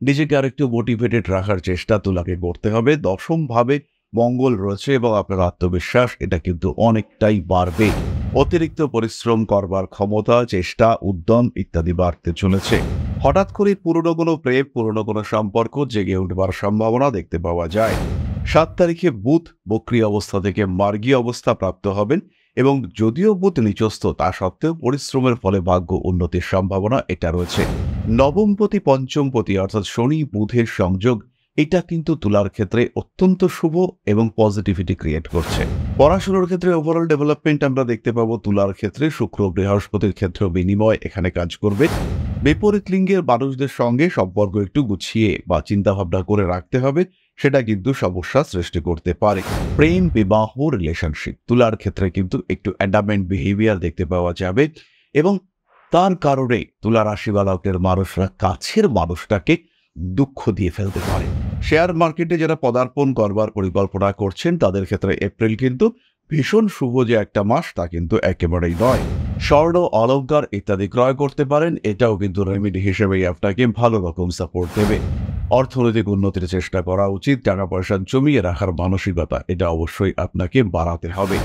নিজেকে আরেকটু মোটিভেটেড রাখার চেষ্টা তুলাকে করতে হবে। দশম ভাবে মঙ্গল রয়েছে এবং আপনার আত্মবিশ্বাস এটা কিন্তু অনেকটাই বাড়বে। অতিরিক্ত পরিশ্রম করবার ক্ষমতা, চেষ্টা, উদ্যম ইত্যাদি বাড়তে চলেছে। হঠাৎ করে পুরনো কোনো প্রেম, পুরনো কোনো সম্পর্ক জেগে উঠবার সম্ভাবনা দেখতে পাওয়া যায়। 7 তারিখে বুধ বক্রী অবস্থা থেকে মার্গী অবস্থা প্রাপ্ত হবেন এবং যদিও বুধ নিচস্থ তা সত্ত্বেও পরিশ্রমের ফলে ভাগ্য উন্নতির সম্ভাবনা এটা রয়েছে। নবমপতি পঞ্চমপতি অর্থাৎ শনি বুধের সংযোগ এটা কিন্তু তুলার ক্ষেত্রে অত্যন্ত শুভ এবং পজিটিভিটি ক্রিয়েট করছে। পড়াশোনার ক্ষেত্রে ওভারঅল ডেভেলপমেন্ট আমরা দেখতে পাবো। তুলার ক্ষেত্রে শুক্র বৃহস্পতির ক্ষেত্রে বিনিময় এখানে কাজ করবে। বিপরীত লিঙ্গের মানুষদের সঙ্গে সম্পর্ক একটু গুছিয়ে বা চিন্তাভাবনা করে রাখতে হবে, সেটা কিন্তু সমস্যা সৃষ্টি করতে পারে। প্রেম, বিবাহ, রিলেশনশিপ তুলার ক্ষেত্রে কিন্তু একটু অ্যাডামেন্ট বিহেভিয়ার দেখতে পাওয়া যাবে এবং তার কারণে তুলা রাশি বা লগ্নের মানুষরা কাছের মানুষটাকে দুঃখ দিয়ে ফেলতে পারে। শেয়ার মার্কেটে যারা পদার্পণ করবার পরিকল্পনা করছেন তাদের ক্ষেত্রে এপ্রিল কিন্তু ভীষণ শুভ যে একটা মাস তা কিন্তু একেবারেই নয়। স্বর্ণ, অলংকার ইত্যাদি ক্রয় করতে পারেন, এটাও কিন্তু রেমেডি হিসেবেই আপনাকে ভালো রকম সাপোর্ট দেবে। অর্থনৈতিক উন্নতির চেষ্টা করা উচিত। টাকা পয়সা জমিয়ে রাখার মানসিকতা এটা অবশ্যই আপনাকে বাড়াতে হবে।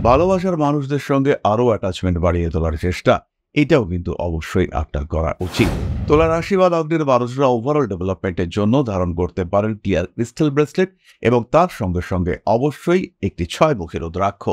ভালোবাসার মানুষদের সঙ্গে আরও অ্যাটাচমেন্ট বাড়িয়ে তোলার চেষ্টা এটাও কিন্তু অবশ্যই আপনার করা উচিত। তুলা রাশি বা লগ্নের মানুষরা ওভারঅল ডেভেলপমেন্টের জন্য ধারণ করতে পারেন ক্লিয়ার ক্রিস্টাল ব্রেসলেট এবং তার সঙ্গে সঙ্গে অবশ্যই একটি 6 মুখী রুদ্রাক্ষ।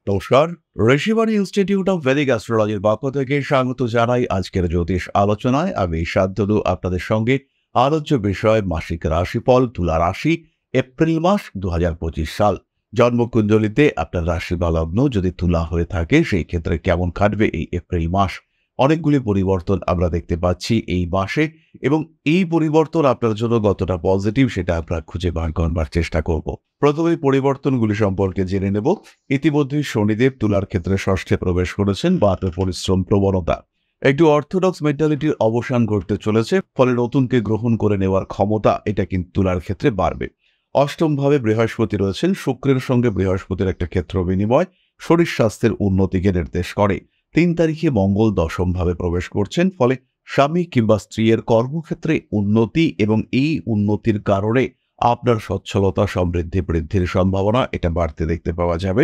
নমস্কার, ঋষিবাণী ইনস্টিটিউট অফ ভেদিক অ্যাস্ট্রোলজির পক্ষ থেকে স্বাগত জানাই আজকের জ্যোতিষ আলোচনায়। আমি শান্তনু আপনাদের সঙ্গে আলোচ্য বিষয় মাসিক রাশিফল তুলা রাশি এপ্রিল মাস 2025 সাল। জন্মকুণ্ডলিতে আপনার রাশি বা লগ্ন যদি তুলা হয়ে থাকে সেই ক্ষেত্রে কেমন কাটবে এই এপ্রিল মাস? অনেকগুলি পরিবর্তন আমরা দেখতে পাচ্ছি এই মাসে এবং এই পরিবর্তন আপনার জন্য কতটা পজিটিভ সেটা আমরা খুঁজে বার করবার চেষ্টা করব। প্রথমে পরিবর্তনগুলি সম্পর্কে জেনে নেব। ইতিমধ্যেই শনিদেব তুলার ক্ষেত্রে ষষ্ঠে প্রবেশ করেছেন। বাড়বে পরিশ্রম প্রবণতা, একটু অর্থোডক্স মেন্টালিটির অবসান ঘটতে চলেছে, ফলে নতুনকে গ্রহণ করে নেওয়ার ক্ষমতা এটা কিন্তু তুলার ক্ষেত্রে বাড়বে। অষ্টম ভাবে বৃহস্পতি রয়েছেন, শুক্রের সঙ্গে বৃহস্পতির একটা ক্ষেত্র বিনিময় শরীর স্বাস্থ্যের উন্নতিকে নির্দেশ করে। 3 তারিখে মঙ্গল দশম ভাবে প্রবেশ করছেন, ফলে স্বামী কিংবা স্ত্রীর কর্মক্ষেত্রে উন্নতি এবং এই উন্নতির কারণে আপনার সচ্ছলতা সমৃদ্ধি বৃদ্ধির সম্ভাবনা এটা বাড়তে দেখতে পাওয়া যাবে।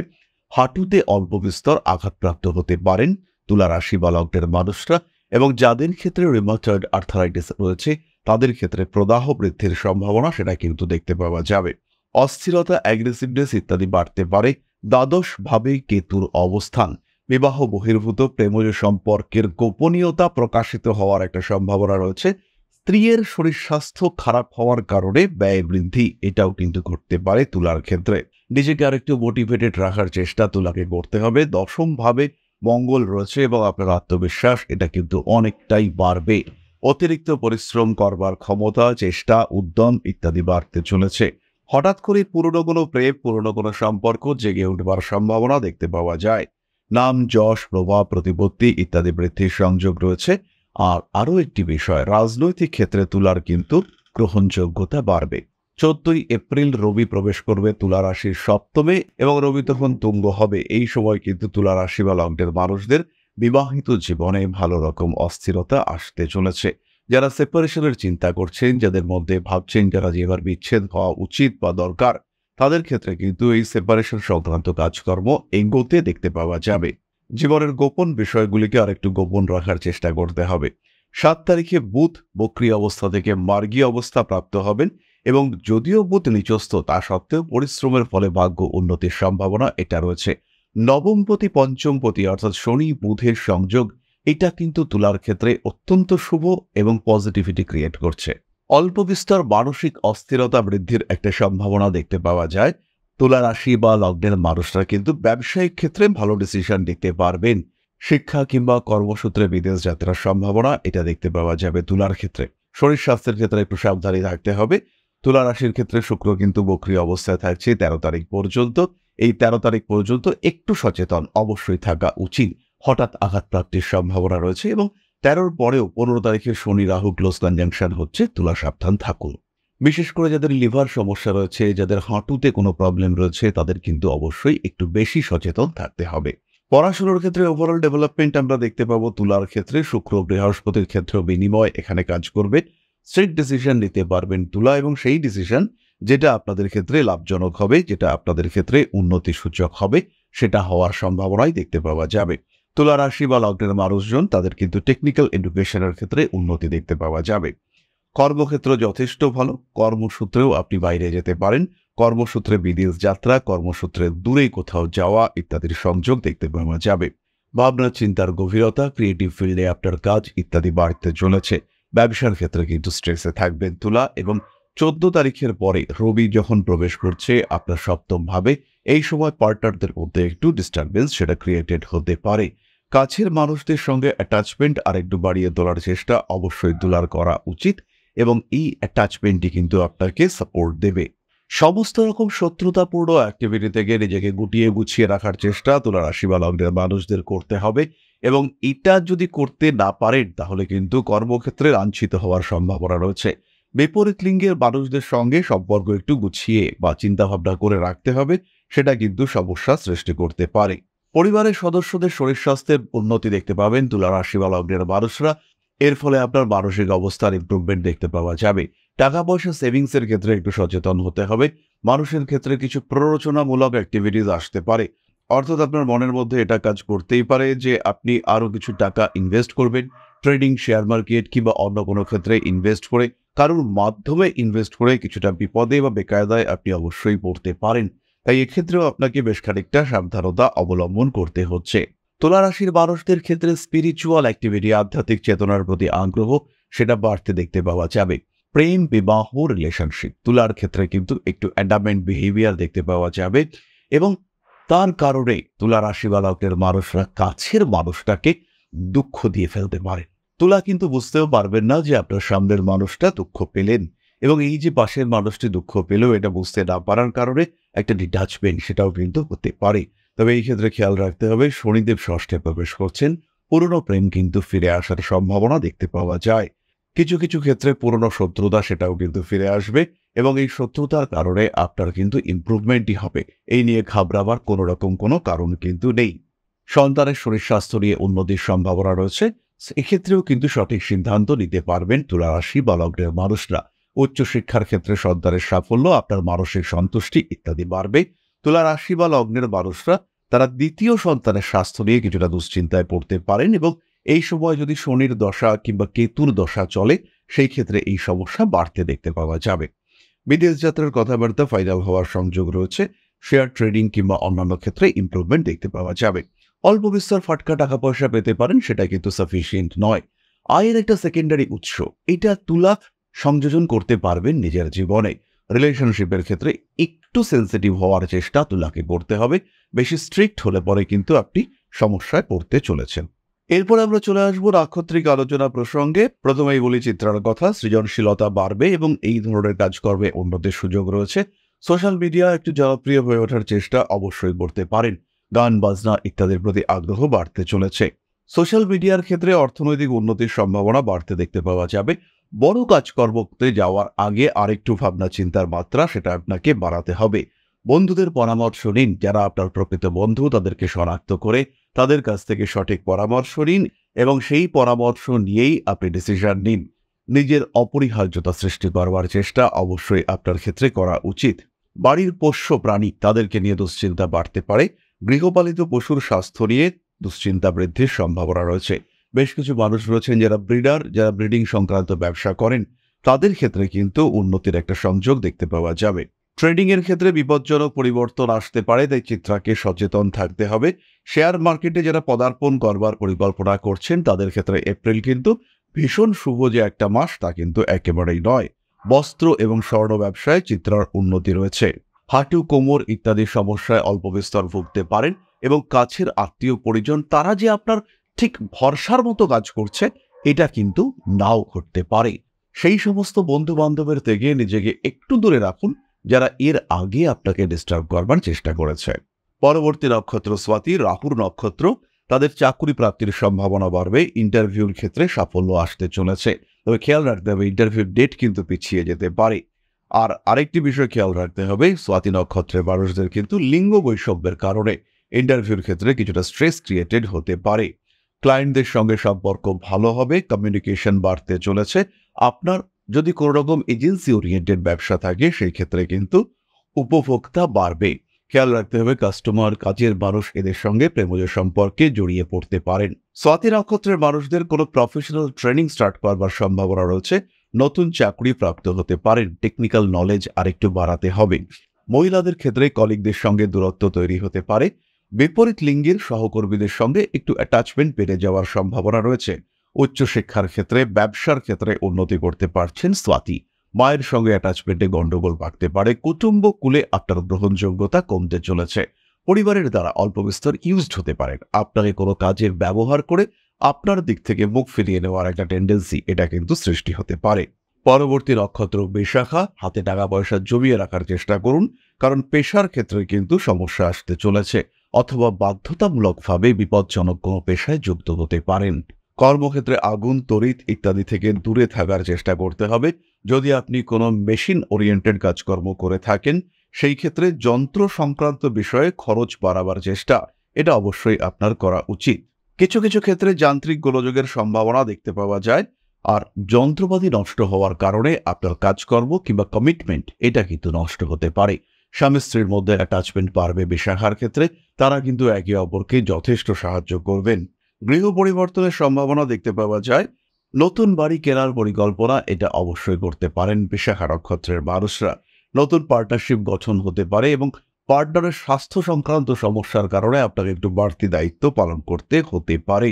হাঁটুতে অল্প বিস্তর আঘাতপ্রাপ্ত হতে পারেন তুলা রাশি বা লগ্নের মানুষরা এবং যাদের ক্ষেত্রে রিউমাটয়েড আর্থারাইটিস রয়েছে তাদের ক্ষেত্রে প্রদাহ বৃদ্ধির সম্ভাবনা সেটা কিন্তু দেখতে পাওয়া যাবে। অস্থিরতা, অ্যাগ্রেসিভনেস ইত্যাদি বাড়তে পারে। দ্বাদশ ভাবে কেতুর অবস্থান বিবাহ বহির্ভূত প্রেমজ সম্পর্কের গোপনীয়তা প্রকাশিত হওয়ার একটা সম্ভাবনা রয়েছে। স্ত্রীর শরীর স্বাস্থ্য খারাপ হওয়ার কারণে ব্যয় বৃদ্ধি এটাও কিন্তু ঘটতে পারে তুলার ক্ষেত্রে। নিজেকে আরেকটু মোটিভেটেড রাখার চেষ্টা তুলাকে করতে হবে। দশম ভাবে মঙ্গল রয়েছে এবং আপনার আত্মবিশ্বাস এটা কিন্তু অনেকটাই বাড়বে। অতিরিক্ত পরিশ্রম করবার ক্ষমতা, চেষ্টা, উদ্যম ইত্যাদি বাড়তে চলেছে। হঠাৎ করে পুরনো কোনো প্রেম, পুরনো কোনো সম্পর্ক জেগে উঠবার সম্ভাবনা দেখতে পাওয়া যায়। নাম, যশ, প্রভাব, প্রতিপত্তি ইত্যাদি বৃদ্ধির সংযোগ রয়েছে। আর আরও একটি বিষয়, রাজনৈতিক ক্ষেত্রে তুলার কিন্তু গ্রহণযোগ্যতা বাড়বে। 14ই এপ্রিল রবি প্রবেশ করবে তুলা রাশির সপ্তমে এবং রবি তখন তুঙ্গ হবে। এই সময় কিন্তু তুলা রাশি বা লগ্নের মানুষদের বিবাহিত জীবনে ভালো রকম অস্থিরতা আসতে চলেছে। যারা সেপারেশনের চিন্তা করছেন, যাদের মধ্যে ভাবছেন যারা যে এবার বিচ্ছেদ হওয়া উচিত বা দরকার, তাদের ক্ষেত্রে কিন্তু এই সেপারেশন সংক্রান্ত কাজকর্ম এগোতে দেখতে পাওয়া যাবে। জীবনের গোপন বিষয়গুলিকে আরেকটু গোপন রাখার চেষ্টা করতে হবে। 7 তারিখে বুধ বক্রী অবস্থা থেকে মার্গী অবস্থা প্রাপ্ত হবেন এবং যদিও বুধ নিচস্থ তা সত্ত্বেও পরিশ্রমের ফলে ভাগ্য উন্নতির সম্ভাবনা এটা রয়েছে। নবমপতি পঞ্চমপতি অর্থাৎ শনি বুধের সংযোগ এটা কিন্তু তুলার ক্ষেত্রে অত্যন্ত শুভ এবং পজিটিভিটি ক্রিয়েট করছে। অল্প বিস্তর মানসিক অস্থিরতা বৃদ্ধির একটা সম্ভাবনা দেখতে পাওয়া যায়। তুলা রাশি বা লগ্নের মানুষরা কিন্তু ব্যবসায়িক ক্ষেত্রে ভালো ডিসিশন নিতে পারবেন। শিক্ষা কিংবা কর্মসূত্রে বিদেশ যাত্রার সম্ভাবনা এটা দেখতে পাওয়া যাবে তুলার ক্ষেত্রে। শরীর স্বাস্থ্যের ক্ষেত্রে একটু সাবধানী থাকতে হবে। তুলা রাশির ক্ষেত্রে শুক্র কিন্তু বক্রী অবস্থায় থাকছে 13 তারিখ পর্যন্ত। এই 13 তারিখ পর্যন্ত একটু সচেতন অবশ্যই থাকা উচিত। হঠাৎ আঘাতপ্রাপ্তির সম্ভাবনা রয়েছে এবং 13-র পরেও 15 তারিখে শনি রাহু ক্লোজ কনজাংশন হচ্ছে, তুলা সাবধান থাকুন। বিশেষ করে যাদের লিভার সমস্যা রয়েছে, যাদের হাঁটুতে কোনো প্রবলেম রয়েছে, তাদের কিন্তু অবশ্যই একটু বেশি সচেতন থাকতে হবে। পড়াশোনার ক্ষেত্রে ওভারঅল ডেভেলপমেন্ট আমরা দেখতে পাবো তুলার ক্ষেত্রে। শুক্র বৃহস্পতির ক্ষেত্রেও বিনিময় এখানে কাজ করবে। স্ট্রিক্ট ডিসিশন নিতে পারবেন তুলা, এবং সেই ডিসিশন যেটা আপনাদের ক্ষেত্রে লাভজনক হবে, যেটা আপনাদের ক্ষেত্রে উন্নতি সূচক হবে, সেটা হওয়ার সম্ভাবনাই দেখতে পাওয়া যাবে। তুলা রাশি বা লগ্নের মানুষজন তাদের কিন্তু টেকনিক্যাল এডুকেশনের ক্ষেত্রে উন্নতি দেখতে পাওয়া যাবে। কর্মক্ষেত্র যথেষ্ট ভালো, কর্মসূত্রেও আপনি বাইরে যেতে পারেন। কর্মসূত্রে বিদেশ যাত্রা, কর্মসূত্রে দূরে কোথাও যাওয়া ইত্যাদির সংযোগ দেখতে পাওয়া যাবে। ভাবনা চিন্তার গভীরতা, ক্রিয়েটিভ ফিল্ডে আপনার কাজ ইত্যাদি বাড়তে চলেছে। ব্যবসার ক্ষেত্রে কিন্তু স্ট্রেসে থাকবেন তুলা, এবং 14 তারিখের পরে রবি যখন প্রবেশ করছে আপনার সপ্তম ভাবে, এই সময় পার্টনারদের মধ্যে একটু ডিস্টারবেন্স সেটা ক্রিয়েটেড হতে পারে। কাছের মানুষদের সঙ্গে অ্যাটাচমেন্ট আরেকটু বাড়িয়ে তোলার চেষ্টা অবশ্যই তুলার করা উচিত, এবং এই অ্যাটাচমেন্টই কিন্তু আপনাকে সাপোর্ট দেবে। সমস্ত রকম শত্রুতাপূর্ণ অ্যাক্টিভিটি থেকে নিজেকে গুটিয়ে গুছিয়ে রাখার চেষ্টা তুলা রাশি বা লগ্নের মানুষদের করতে হবে, এবং এটা যদি করতে না পারেন তাহলে কিন্তু কর্মক্ষেত্রে লাঞ্ছিত হওয়ার সম্ভাবনা রয়েছে। বিপরীত লিঙ্গের মানুষদের সঙ্গে সম্পর্ক একটু গুছিয়ে বা চিন্তাভাবনা করে রাখতে হবে, সেটা কিন্তু সমস্যা সৃষ্টি করতে পারে। পরিবারের সদস্যদের শরীর স্বাস্থ্যের উন্নতি দেখতে পাবেন তুলা রাশি বা লগ্নের মানুষরা। এর ফলে আপনার মানসিক অবস্থার ইমপ্রুভমেন্ট দেখতে পাওয়া যাবে। টাকা পয়সা সেভিংসের ক্ষেত্রে একটু সচেতন হতে হবে। মানুষের ক্ষেত্রে কিছু প্ররোচনামূলক অ্যাক্টিভিটিস আসতে পারে, অর্থাৎ আপনার মনের মধ্যে এটা কাজ করতেই পারে যে আপনি আরও কিছু টাকা ইনভেস্ট করবেন, ট্রেডিং, শেয়ার মার্কেট কিংবা অন্য কোনো ক্ষেত্রে ইনভেস্ট করে, কারোর মাধ্যমে ইনভেস্ট করে কিছুটা বিপদে বা বেকায়দায় আপনি অবশ্যই পড়তে পারেন। তাই এক্ষেত্রেও আপনাকে বেশ খানিকটা সাবধানতা অবলম্বন করতে হচ্ছে। তুলা রাশির মানুষদের ক্ষেত্রে স্পিরিচুয়াল অ্যাক্টিভিটি, আধ্যাত্মিক চেতনার প্রতি আগ্রহ সেটা বাড়তে দেখতে পাওয়া যাবে। প্রেম, বিবাহ, রিলেশনশিপ তুলার ক্ষেত্রে কিন্তু একটু অ্যাডামেন্ট বিহেভিয়ার দেখতে পাওয়া যাবে, এবং তার কারণে তুলা রাশি বা লগ্নের মানুষরা কাছের মানুষটাকে দুঃখ দিয়ে ফেলতে পারে। তুলা কিন্তু বুঝতেও পারবেন না যে আপনার সামনের মানুষটা দুঃখ পেলেন, এবং এই যে পাশের মানুষটি দুঃখ পেলেও এটা বুঝতে না পারার কারণে একটা ডিটাচমেন্ট সেটাও কিন্তু হতে পারে। তবে এই ক্ষেত্রে খেয়াল রাখতে হবে, শনিদেব ষষ্ঠে প্রবেশ করছেন, পুরনো প্রেম কিন্তু ফিরে আসার সম্ভাবনা দেখতে পাওয়া যায়। কিছু কিছু ক্ষেত্রে পুরনো শত্রুতা সেটাও কিন্তু ফিরে আসবে, এবং এই শত্রুতার কারণে আপনার কিন্তু ইমপ্রুভমেন্টই হবে। এই নিয়ে ঘাবড়াবার কোনো রকম কোনো কারণ কিন্তু নেই। সন্তানের শরীর স্বাস্থ্য নিয়ে উন্নতির সম্ভাবনা রয়েছে, এক্ষেত্রেও কিন্তু সঠিক সিদ্ধান্ত নিতে পারবেন তুলা রাশি বা লগ্নের মানুষরা। উচ্চশিক্ষার ক্ষেত্রে সন্তানের সাফল্য, আপনার মানসিক সন্তুষ্টি ইত্যাদি বাড়বে। তুলা রাশি বা লগ্নের মানুষরা তারা দ্বিতীয় সন্তানের স্বাস্থ্য নিয়ে কিছুটা দুশ্চিন্তায় পড়তে পারেন, এবং এই সময় যদি শনির দশা কিংবা কেতুর দশা চলে, সেই ক্ষেত্রে এই সমস্যা বাড়তে দেখতে পাওয়া যাবে। বিদেশ যাত্রার কথাবার্তা ফাইনাল হওয়ার সংযোগ রয়েছে। শেয়ার ট্রেডিং কিংবা অন্যান্য ক্ষেত্রে ইমপ্রুভমেন্ট দেখতে পাওয়া যাবে। অল্প বিস্তর ফাটকা টাকা পয়সা পেতে পারেন, সেটা কিন্তু সাফিসিয়েন্ট নয়। আয়ের একটা সেকেন্ডারি উৎস, এটা তুলা সংযোজন করতে পারবেন নিজের জীবনে। রিলেশনশিপের ক্ষেত্রে একটু সেন্সিটিভ হওয়ার চেষ্টা তুলাকে করতে হবে। বেশি স্ট্রিক্ট হলে পরে কিন্তু আপনি সমস্যায় পড়তে চলেছেন। এরপর আমরা চলে আসবো নাক্ষত্রিক আলোচনা প্রসঙ্গে। প্রথমেই বলি চিত্রার কথা। সৃজনশীলতা বাড়বে এবং এই ধরনের কাজকর্মে উন্নতির সুযোগ রয়েছে। সোশ্যাল মিডিয়া একটু জনপ্রিয় হয়ে ওঠার চেষ্টা অবশ্যই করতে পারেন। গান বাজনা ইত্যাদির প্রতি আগ্রহ বাড়তে চলেছে। সোশ্যাল মিডিয়ার ক্ষেত্রে অর্থনৈতিক উন্নতির সম্ভাবনা বাড়তে দেখতে পাওয়া যাবে। বড় কাজকর্মতে যাওয়ার আগে আরেকটু ভাবনা চিন্তার মাত্রা সেটা আপনাকে বাড়াতে হবে। বন্ধুদের পরামর্শ নিন, যারা আপনার প্রকৃত বন্ধু তাদেরকে শনাক্ত করে তাদের কাছ থেকে সঠিক পরামর্শ নিন, এবং সেই পরামর্শ নিয়েই আপনি ডিসিশন নিন। নিজের অপরিহার্যতা সৃষ্টি করবার চেষ্টা অবশ্যই আপনার ক্ষেত্রে করা উচিত। বাড়ির পোষ্য প্রাণী তাদেরকে নিয়ে দুশ্চিন্তা বাড়তে পারে। গৃহপালিত পশুর স্বাস্থ্য নিয়ে দুশ্চিন্তা বৃদ্ধির সম্ভাবনা রয়েছে। বেশ কিছু মানুষ রয়েছেন যারা ব্রিডার, যারা ব্রিডিং সংক্রান্ত ব্যবসা করেন, তাদের ক্ষেত্রে কিন্তু উন্নতির একটা সংযোগ দেখতে পাওয়া যাবে। ট্রেডিং এর ক্ষেত্রে বিপজ্জনক পরিবর্তন আসতে পারে, তাই চিত্রাকে সচেতন থাকতে হবে। শেয়ার মার্কেটে যারা পদার্পণ করবার পরিকল্পনা করছেন, তাদের ক্ষেত্রে এপ্রিল কিন্তু ভীষণ শুভ যে একটা মাস তা কিন্তু একেবারেই নয়। বস্ত্র এবং স্বর্ণ ব্যবসায় চিত্রার উন্নতি রয়েছে। হাঁটু, কোমর ইত্যাদি সমস্যায় অল্প বিস্তর ভুগতে পারেন, এবং কাছের আত্মীয় পরিজন তারা যে আপনার ঠিক ভরসার মতো কাজ করছে, এটা কিন্তু নাও ঘটতে পারে। সেই সমস্ত বন্ধু বান্ধবের থেকে নিজেকে একটু দূরে রাখুন যারা এর আগে আপনাকে ডিস্টার্ব করবার চেষ্টা করেছে। পরবর্তী নক্ষত্র স্বাতি, রাহুর নক্ষত্র। তাদের চাকরি প্রাপ্তির সম্ভাবনা বাড়বে, ইন্টারভিউর ক্ষেত্রে সাফল্য আসতে চলেছে। তবে খেয়াল রাখতে হবে ইন্টারভিউর ডেট কিন্তু পিছিয়ে যেতে পারে। আর আরেকটি বিষয় খেয়াল রাখতে হবে, স্বাতি নক্ষত্রের মানুষদের কিন্তু লিঙ্গ বৈষম্যের কারণে ইন্টারভিউর ক্ষেত্রে কিছুটা স্ট্রেস ক্রিয়েটেড হতে পারে। ক্লায়েন্টদের সঙ্গে সম্পর্ক ভালো হবে, কমিউনিকেশন বাড়তে চলেছে। আপনার যদি কোনো রকম এজেন্সি ওরিয়েন্টেড ব্যবসা থাকে সেই ক্ষেত্রে কিন্তু উপভোক্তা বাড়বে। খেয়াল রাখতে হবে কাস্টমার, কাজের মানুষ এদের সঙ্গে প্রেমজ সম্পর্কে জড়িয়ে পড়তে পারেন। স্বাতি নক্ষত্রের মানুষদের কোনো প্রফেশনাল ট্রেনিং স্টার্ট করবার সম্ভাবনা রয়েছে, নতুন চাকরি প্রাপ্ত হতে পারেন, টেকনিক্যাল নলেজ আরেকটু বাড়াতে হবে। মহিলাদের ক্ষেত্রে কলিগদের সঙ্গে দূরত্ব তৈরি হতে পারে, বিপরীত লিঙ্গের সহকর্মীদের সঙ্গে একটু অ্যাটাচমেন্ট বেড়ে যাওয়ার সম্ভাবনা রয়েছে। উচ্চশিক্ষার ক্ষেত্রে, ব্যবসার ক্ষেত্রে উন্নতি করতে পারছেন স্বাতি। মায়ের সঙ্গে অ্যাটাচমেন্টে গন্ডগোল বাড়তে পারে, কুটুম্ব কুলে আপনার গ্রহণযোগ্যতা কমতে চলেছে। পরিবারের দ্বারা অল্প বিস্তর ইউজড হতে পারেন, আপনাকে কোনো কাজে ব্যবহার করে আপনার দিক থেকে মুখ ফিরিয়ে নেওয়ার একটা টেন্ডেন্সি এটা কিন্তু সৃষ্টি হতে পারে। পরবর্তী নক্ষত্র বিশাখা, হাতে টাকা পয়সা জমিয়ে রাখার চেষ্টা করুন, কারণ পেশার ক্ষেত্রে কিন্তু সমস্যা আসতে চলেছে, অথবা বাধ্যতামূলকভাবে বিপজ্জনক কোনো পেশায় যুক্ত হতে পারেন। কর্মক্ষেত্রে আগুন, তড়িৎ ইত্যাদি থেকে দূরে থাকার চেষ্টা করতে হবে। যদি আপনি কোনো মেশিন ওরিয়েন্টেড কাজকর্ম করে থাকেন সেই ক্ষেত্রে যন্ত্র সংক্রান্ত বিষয়ে খরচ বাড়াবার চেষ্টা এটা অবশ্যই আপনার করা উচিত। কিছু কিছু ক্ষেত্রে যান্ত্রিক গোলযোগের সম্ভাবনা দেখতে পাওয়া যায়, আর যন্ত্রপাতি নষ্ট হওয়ার কারণে আপনার কাজকর্ম কিংবা কমিটমেন্ট এটা কিন্তু নষ্ট হতে পারে। স্বামী স্ত্রীর মধ্যে অ্যাটাচমেন্ট বাড়বে বিশাখার ক্ষেত্রে, তারা কিন্তু একে অপরকে যথেষ্ট সাহায্য করবেন। গৃহ পরিবর্তনের সম্ভাবনা দেখতে পাওয়া যায়, নতুন বাড়ি কেনার পরিকল্পনা এটা অবশ্যই করতে পারেন বিশাখা নক্ষত্রের মানুষরা। নতুন পার্টনারশিপ গঠন হতে পারে এবং পার্টনারের স্বাস্থ্য সংক্রান্ত সমস্যার কারণে আপনাকে একটু বাড়তি দায়িত্ব পালন করতে হতে পারে।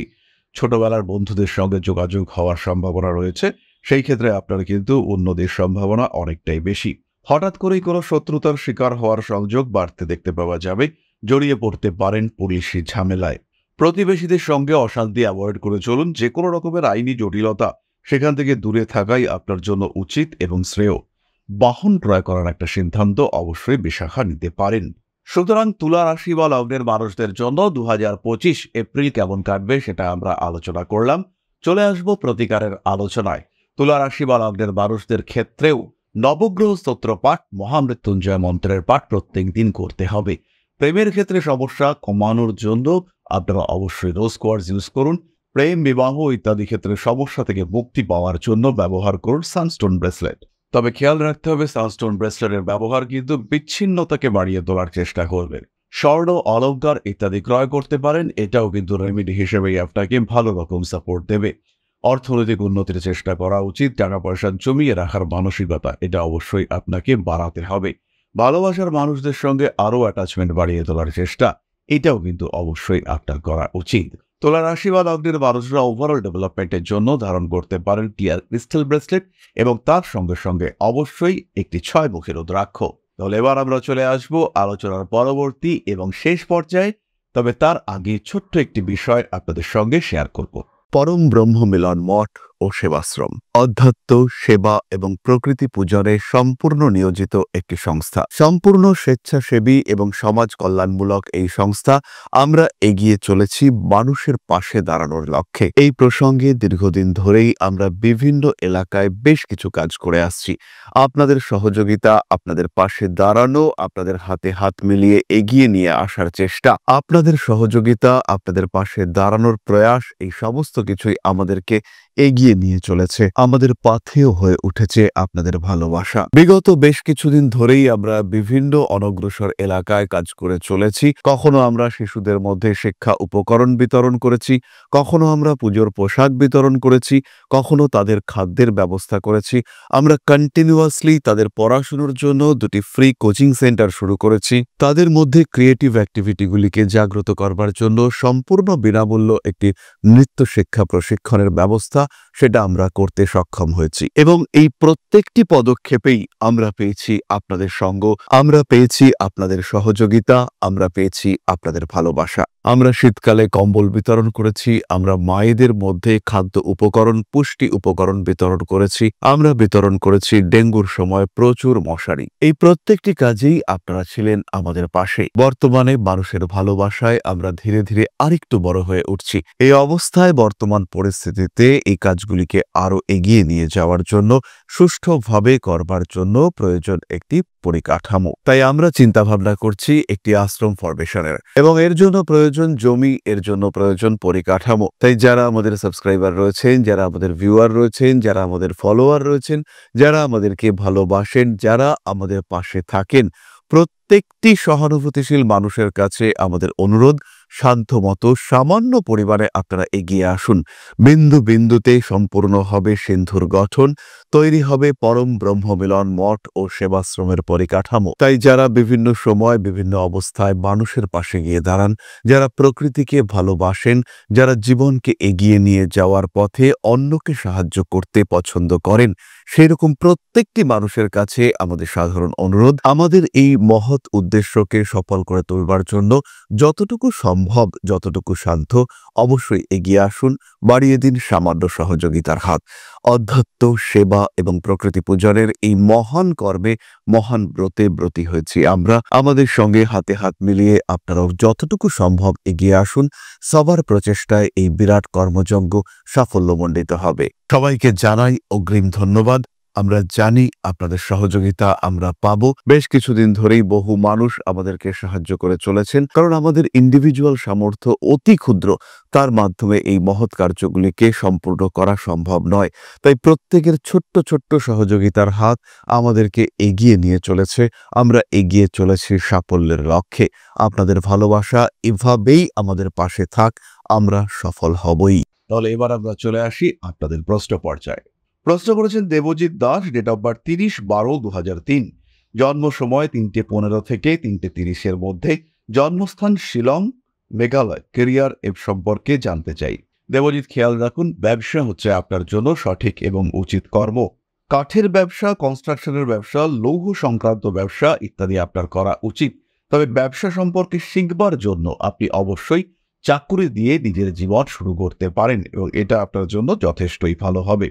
ছোটবেলার বন্ধুদের সঙ্গে যোগাযোগ হওয়ার সম্ভাবনা রয়েছে, সেই ক্ষেত্রে আপনার কিন্তু উন্নতির সম্ভাবনা অনেকটাই বেশি। হঠাৎ করেই কোনো শত্রুতার শিকার হওয়ার সংযোগ বাড়তে দেখতে পাওয়া যাবে, জড়িয়ে পড়তে পারেন পুলিশি ঝামেলায়। প্রতিবেশীদের সঙ্গে অশান্তি অ্যাভয়েড করে চলুন, যে কোনো রকমের আইনি জটিলতা সেখান থেকে দূরে থাকাই আপনার জন্য উচিত এবং শ্রেয়। বাহন ক্রয় করার একটা সিদ্ধান্ত অবশ্যই বিশাখা নিতে পারেন। সুতরাং তুলা রাশি বা লগ্নের মানুষদের জন্য 2025 এপ্রিল কেমন কাটবে সেটা আমরা আলোচনা করলাম। চলে আসবো প্রতিকারের আলোচনায়। তুলা রাশি বা লগ্নের মানুষদের ক্ষেত্রেও নবগ্রহ স্তোত্র পাঠ, মহামৃত্যুঞ্জয় মন্ত্রের পাঠ প্রত্যেক দিন করতে হবে। প্রেমের ক্ষেত্রে সমস্যা কমানোর জন্য আপনারা অবশ্যই রোজ কোয়ার্টজ ইউজ করুন। প্রেম, বিবাহ ইত্যাদি ক্ষেত্রে সমস্যা থেকে মুক্তি পাওয়ার জন্য ব্যবহার করুন সানস্টোন ব্রেসলেট। তবে খেয়াল রাখতে হবে সানস্টোন ব্রেসলেটের ব্যবহার কিন্তু বিচ্ছিন্নতাকে বাড়িয়ে তোলার চেষ্টা করবেন। স্বর্ণ, অলংকার ইত্যাদি ক্রয় করতে পারেন, এটাও কিন্তু রেমেডি হিসেবেই আপনাকে ভালো রকম সাপোর্ট দেবে। অর্থনৈতিক উন্নতির চেষ্টা করা উচিত, টাকা পয়সা জমিয়ে রাখার মানসিকতা এটা অবশ্যই আপনাকে বাড়াতে হবে। ভালোবাসার মানুষদের সঙ্গে আরও অ্যাটাচমেন্ট বাড়িয়ে তোলার চেষ্টা এটাও কিন্তু অবশ্যই আপনার করা উচিত। তুলা রাশি বা লগ্নের মানুষরা ওভারঅল ডেভেলপমেন্টের জন্য ধারণ করতে পারেন টিয়ার ক্রিস্টাল ব্রেসলেট এবং তার সঙ্গে সঙ্গে অবশ্যই একটি 6 মুখী রুদ্রাক্ষ। তাহলে এবার আমরা চলে আসব আলোচনার পরবর্তী এবং শেষ পর্যায়ে। তবে তার আগে ছোট্ট একটি বিষয় আপনাদের সঙ্গে শেয়ার করব। পরম ব্রহ্ম মিলন মঠ ও সেবাশ্রম অধ্যাত্ম, সেবা এবং প্রকৃতি পূজনে সম্পূর্ণ নিয়োজিত একটি সংস্থা। সম্পূর্ণ স্বেচ্ছাসেবী এবং সমাজ কল্যাণমূলক এই সংস্থা আমরা এগিয়ে চলেছি মানুষের পাশে দাঁড়ানোর লক্ষ্যে। এই প্রসঙ্গে দীর্ঘদিন ধরেই আমরা বিভিন্ন এলাকায় বেশ কিছু কাজ করে আসছি। আপনাদের সহযোগিতা, আপনাদের পাশে দাঁড়ানো, আপনাদের হাতে হাত মিলিয়ে এগিয়ে নিয়ে আসার চেষ্টা, আপনাদের সহযোগিতা, আপনাদের পাশে দাঁড়ানোর প্রয়াস, এই সমস্ত কিছুই আমাদেরকে এগিয়ে নিয়ে চলেছে। আমাদের পাথেয় হয়ে উঠেছে আপনাদের ভালোবাসা। বিগত বেশ কিছুদিন ধরেই আমরা বিভিন্ন অনগ্রসর এলাকায় কাজ করে চলেছি। কখনো আমরা শিশুদের মধ্যে শিক্ষা উপকরণ বিতরণ করেছি, কখনো আমরা পুজোর পোশাক বিতরণ করেছি, কখনো তাদের খাদ্যের ব্যবস্থা করেছি। আমরা কন্টিনিউয়াসলি তাদের পড়াশোনার জন্য 2টি ফ্রি কোচিং সেন্টার শুরু করেছি। তাদের মধ্যে ক্রিয়েটিভ অ্যাক্টিভিটিগুলিকে জাগ্রত করবার জন্য সম্পূর্ণ বিনামূল্য একটি নৃত্য শিক্ষা প্রশিক্ষণের ব্যবস্থা সেটা আমরা করতে সক্ষম হয়েছি এবং এই প্রত্যেকটি পদক্ষেপেই আমরা পেয়েছি আপনাদের সঙ্গ, আমরা পেয়েছি আপনাদের সহযোগিতা, আমরা পেয়েছি আপনাদের ভালোবাসা। আমরা শীতকালে কম্বল বিতরণ করেছি, আমরা মায়েদের মধ্যে খাদ্য উপকরণ, পুষ্টি উপকরণ বিতরণ করেছি, আমরা বিতরণ করেছি ডেঙ্গুর সময় প্রচুর মশারি। এই প্রত্যেকটি কাজেই আপনারা ছিলেন আমাদের পাশে। বর্তমানে মানুষের ভালোবাসায় আমরা ধীরে ধীরে আরেকটু বড় হয়ে উঠছি। এই অবস্থায় বর্তমান পরিস্থিতিতে এই কাজগুলিকে আরো এগিয়ে নিয়ে যাওয়ার জন্য, সুষ্ঠুভাবে করবার জন্য প্রয়োজন একটি পরিকাঠামো। তাই আমরা চিন্তা ভাবনা করছি একটি আশ্রম ফরমেশনের, এবং এর জন্য প্রয়োজন জমি, এর জন্য প্রয়োজন পরিকাঠামো। তাই যারা আমাদের সাবস্ক্রাইবার রয়েছেন, যারা আমাদের ভিউয়ার রয়েছেন, যারা আমাদের ফলোয়ার রয়েছেন, যারা আমাদেরকে ভালোবাসেন, যারা আমাদের পাশে থাকেন, প্রত্যেকটি সহানুভূতিশীল মানুষের কাছে আমাদের অনুরোধ, সাধ্যমতো সামান্য পরিমাণে আপনারা এগিয়ে আসুন। বিন্দু বিন্দুতে সম্পূর্ণ হবে সিন্ধুর গঠন, তৈরি হবে পরম ব্রহ্মমিলন মঠ ও সেবাশ্রমের পরিকাঠামো। তাই যারা বিভিন্ন সময় বিভিন্ন অবস্থায় মানুষের পাশে গিয়ে দাঁড়ান, যারা প্রকৃতিকে ভালোবাসেন, যারা জীবনকে এগিয়ে নিয়ে যাওয়ার পথে অন্যকে সাহায্য করতে পছন্দ করেন, সেই রকম প্রত্যেকটি মানুষের কাছে আমাদের সাধারণ অনুরোধ, আমাদের এই মহৎ উদ্দেশ্যকে সফল করে তুলবার জন্য যতটুকু সম্ভব, যতটুকু সাধ্য অবশ্যই এগিয়ে আসুন, বাড়িয়ে দিন সামান্য সহযোগিতার হাত। অধ্যাত্ম, সেবা এবং প্রকৃতি পূজনের এই মহান কর্মে, মহান ব্রতে ব্রতী হয়েছি আমরা। আমাদের সঙ্গে হাতে হাত মিলিয়ে আপনারাও যতটুকু সম্ভব এগিয়ে আসুন। সবার প্রচেষ্টায় এই বিরাট কর্মযজ্ঞ সাফল্যমণ্ডিত হবে। সবাইকে জানাই অগ্রিম ধন্যবাদ। আমরা জানি আপনাদের সহযোগিতা আমরা পাবো। বেশ কিছুদিন ধরেই বহু মানুষ আমাদেরকে সাহায্য করে চলেছেন, কারণ আমাদের ইন্ডিভিজুয়াল সামর্থ্য অতি ক্ষুদ্র, তার মাধ্যমে এই মহৎ কার্যগুলিকে সম্পূর্ণ করা সম্ভব নয়। তাই প্রত্যেকের ছোট্ট ছোট্ট সহযোগিতার হাত আমাদেরকে এগিয়ে নিয়ে চলেছে। আমরা এগিয়ে চলেছি সাফল্যের লক্ষ্যে। আপনাদের ভালোবাসা এভাবেই আমাদের পাশে থাক, আমরা সফল হবই। তাহলে এবার আমরা চলে আসি আপনাদের প্রশ্ন পর্যায়ে। প্রশ্ন করেছেন Debjit Das, date of birth 30/12/2003, জন্ম সময় 3:15 থেকে 3:30 মধ্যে, জন্মস্থান শিলং, মেঘালয়। কেরিয়ার সম্পর্কে জানতে চাই। দেবজিৎ, খেয়াল রাখুন, ব্যবসা হচ্ছে আপনার জন্য সঠিক এবং উচিত কর্ম। কাঠের ব্যবসা, কনস্ট্রাকশনের ব্যবসা, লৌহ সংক্রান্ত ব্যবসা ইত্যাদি আপনার করা উচিত। তবে ব্যবসা সম্পর্কে শিখবার জন্য আপনি অবশ্যই চাকুরি দিয়ে নিজের জীবন শুরু করতে পারেন এবং এটা আপনার জন্য যথেষ্টই ভালো হবে।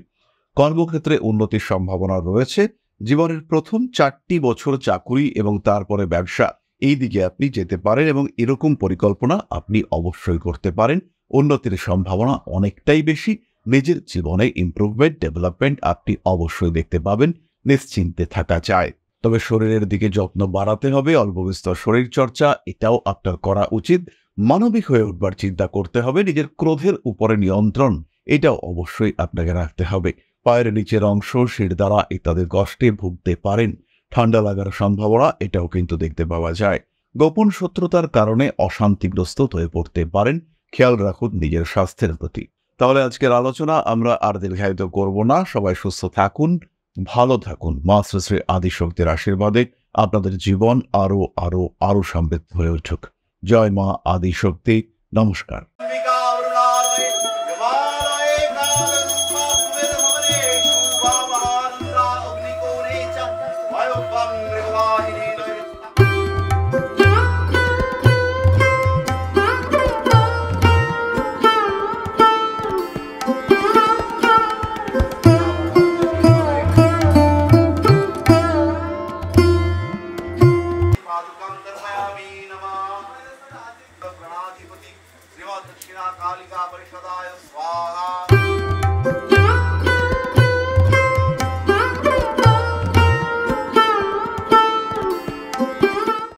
কর্মক্ষেত্রে উন্নতির সম্ভাবনা রয়েছে। জীবনের প্রথম 4টি বছর চাকুরি এবং তারপরে ব্যবসা, এই দিকে আপনি যেতে পারেন এবং এরকম পরিকল্পনা আপনি অবশ্যই করতে পারেন। উন্নতির সম্ভাবনা অনেকটাই বেশি। নিজের জীবনে ইমপ্রুভমেন্ট, ডেভেলপমেন্ট আপনি অবশ্যই দেখতে পাবেন, নিশ্চিন্তে থাকা যায়। তবে শরীরের দিকে যত্ন বাড়াতে হবে, অল্প বিস্তর শরীর চর্চা এটাও আপনার করা উচিত। মানবিক হয়ে উঠবার চিন্তা করতে হবে। নিজের ক্রোধের উপরে নিয়ন্ত্রণ এটাও অবশ্যই আপনাকে রাখতে হবে। পায়ের নিচের অংশ, শিরদাঁড়া ইত্যাদির কষ্টে ভুগতে পারেন। ঠান্ডা লাগার সম্ভাবনা এটাও কিন্তু দেখতে পাওয়া যায়। গোপন শত্রুতার কারণে অশান্তিগ্রস্ত হয়ে পড়তে পারেন। খেয়াল রাখুন নিজের স্বাস্থ্যের প্রতি। তাহলে আজকের আলোচনা আমরা আর দীর্ঘায়িত করব না। সবাই সুস্থ থাকুন, ভালো থাকুন। মা শ্রী শ্রী আদিশক্তির আশীর্বাদে আপনাদের জীবন আরো আরো আরো সমৃদ্ধ হয়ে উঠুক। জয় মা আদিশক্তি। নমস্কার।